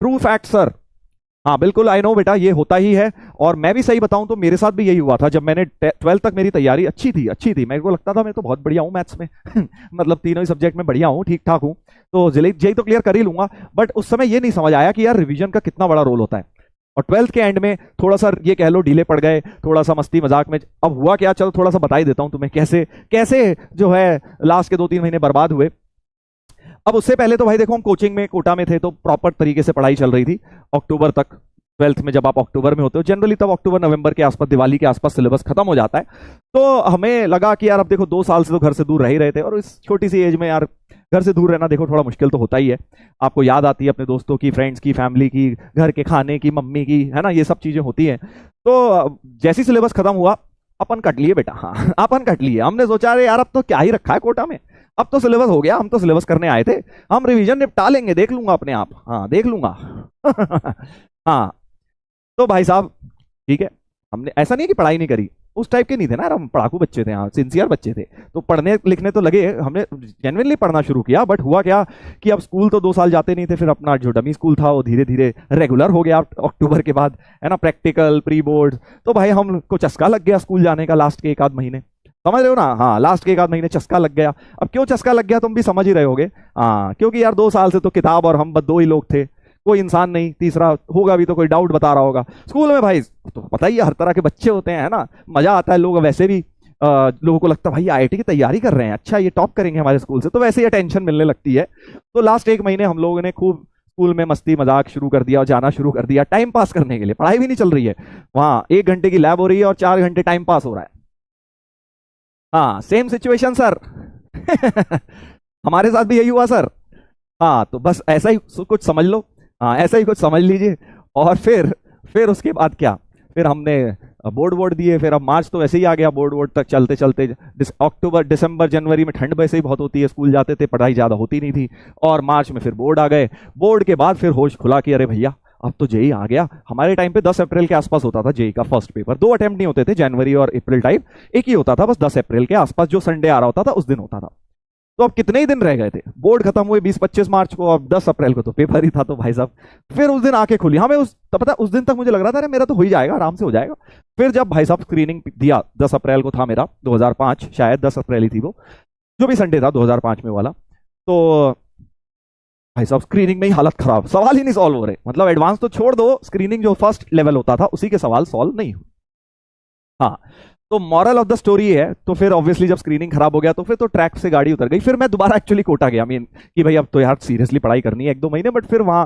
True fact sir. हाँ बिल्कुल, I know बेटा, ये होता ही है। और मैं भी सही बताऊं तो मेरे साथ भी यही हुआ था। जब मैंने 12th तक मेरी तैयारी अच्छी थी, अच्छी थी, मेरे को लगता था मैं तो बहुत बढ़िया हूँ मैथ्स में मतलब तीनों ही सब्जेक्ट में बढ़िया हूँ, ठीक ठाक हूँ, तो जेई तो क्लियर कर ही लूंगा। बट उस समय ये नहीं समझ आया कि यार रिवीजन का कितना बड़ा रोल होता है। और 12th के एंड में थोड़ा सा ये कह लो ढीले पड़ गए, थोड़ा सा मस्ती मजाक में। अब हुआ क्या, चलो थोड़ा सा बता ही देता हूँ तुम्हें कैसे कैसे जो है लास्ट के 2-3 महीने बर्बाद हुए। अब उससे पहले तो भाई देखो, हम कोचिंग में कोटा में थे, तो प्रॉपर तरीके से पढ़ाई चल रही थी अक्टूबर तक। 12th में जब आप अक्टूबर में होते हो, जनरली तब अक्टूबर नवंबर के आसपास, दिवाली के आसपास सिलेबस खत्म हो जाता है। तो हमें लगा कि यार अब देखो 2 साल से तो घर से दूर रह ही रहे थे, और इस छोटी सी एज में यार घर से दूर रहना देखो थोड़ा मुश्किल तो होता ही है। आपको याद आती है अपने दोस्तों की, फ्रेंड्स की, फैमिली की, घर के खाने की, मम्मी की, है ना, ये सब चीजें होती हैं। तो जैसी सिलेबस खत्म हुआ, अपन कट लिए बेटा। हाँ अपन कट लिए। हमने सोचा अरे यार अब तो क्या ही रखा है कोटा में, अब तो सिलेबस हो गया, हम तो सिलेबस करने आए थे, हम रिवीजन निपटा लेंगे, देख लूंगा अपने आप, हाँ देख लूंगा। हाँ तो भाई साहब ठीक है, हमने ऐसा नहीं है कि पढ़ाई नहीं करी, उस टाइप के नहीं थे ना यार, हम पढ़ाकू बच्चे थे, हाँ सिंसियर बच्चे थे, तो पढ़ने लिखने तो लगे, हमने जेन्युइनली पढ़ना शुरू किया। बट हुआ क्या कि अब स्कूल तो 2 साल जाते नहीं थे, फिर अपना जो डमी स्कूल था वो धीरे धीरे रेगुलर हो गया अक्टूबर के बाद, है ना, प्रैक्टिकल प्री बोर्ड। तो भाई हमको चस्का लग गया स्कूल जाने का लास्ट के 1 आध महीने, समझ रहे हो ना, हाँ लास्ट के 1 आध महीने चस्का लग गया। अब क्यों चस्का लग गया तुम भी समझ ही रहे होगे, हाँ क्योंकि यार 2 साल से तो किताब और हम बस 2 ही लोग थे, कोई इंसान नहीं, तीसरा होगा भी तो कोई डाउट बता रहा होगा। स्कूल में भाई तो पता ही है हर तरह के बच्चे होते हैं, है ना, मजा आता है। लोग वैसे भी लोगों को लगता है भाई आईआईटी की तैयारी कर रहे हैं, अच्छा ये टॉप करेंगे हमारे स्कूल से, तो वैसे ही टेंशन मिलने लगती है। तो लास्ट 1 महीने हम लोगों ने खूब स्कूल में मस्ती मजाक शुरू कर दिया और जाना शुरू कर दिया, टाइम पास करने के लिए। पढ़ाई भी नहीं चल रही है वहां, 1 घंटे की लैब हो रही है और 4 घंटे टाइम पास हो रहा है। हाँ सेम सिचुएशन सर। हमारे साथ भी यही हुआ सर। हाँ तो बस ऐसा ही कुछ समझ लो, हाँ ऐसा ही कुछ समझ लीजिए। और फिर उसके बाद क्या, फिर हमने बोर्ड वोर्ड दिए, फिर अब मार्च तो वैसे ही आ गया, बोर्ड वोर्ड तक चलते चलते अक्टूबर दिसंबर जनवरी में ठंड वैसे ही बहुत होती है, स्कूल जाते थे, पढ़ाई ज़्यादा होती नहीं थी। और मार्च में फिर बोर्ड आ गए, बोर्ड के बाद फिर होश खुला कि अरे भैया अब तो जेई आ गया। हमारे टाइम पे 10 अप्रैल के आसपास होता था जेई का फर्स्ट पेपर, 2 अटेम्प्ट नहीं होते थे, जनवरी और अप्रैल टाइप, एक ही होता था बस 10 अप्रैल के आसपास, जो संडे आ रहा होता था उस दिन होता था। तो अब कितने ही दिन रह गए थे, बोर्ड खत्म हुए 20-25 मार्च को, अब 10 अप्रैल को तो पेपर ही था। तो भाई साहब फिर उस दिन आंखें खुली हमें, उस तो पता उस दिन तक मुझे लग रहा था अरे मेरा तो हो ही जाएगा, आराम से हो जाएगा। फिर जब भाई साहब स्क्रीनिंग दिया, 10 अप्रैल को था मेरा, 2005 शायद 10 अप्रैल ही थी वो, जो भी संडे था 2005 में वाला। तो भाई साहब स्क्रीनिंग में ही हालत खराब, सवाल ही नहीं सॉल्व हो रहे, मतलब एडवांस तो छोड़ दो, स्क्रीनिंग जो फर्स्ट लेवल होता था उसी के सवाल सॉल्व नहीं हुए। हाँ तो मॉरल ऑफ द स्टोरी है, तो फिर ऑब्वियसली जब स्क्रीनिंग खराब हो गया तो फिर तो ट्रैक से गाड़ी उतर गई। फिर मैं दोबारा एक्चुअली कोटा गया, मीन कि भाई अब तो यार सीरियसली पढ़ाई करनी है 1-2 महीने, बट फिर वहां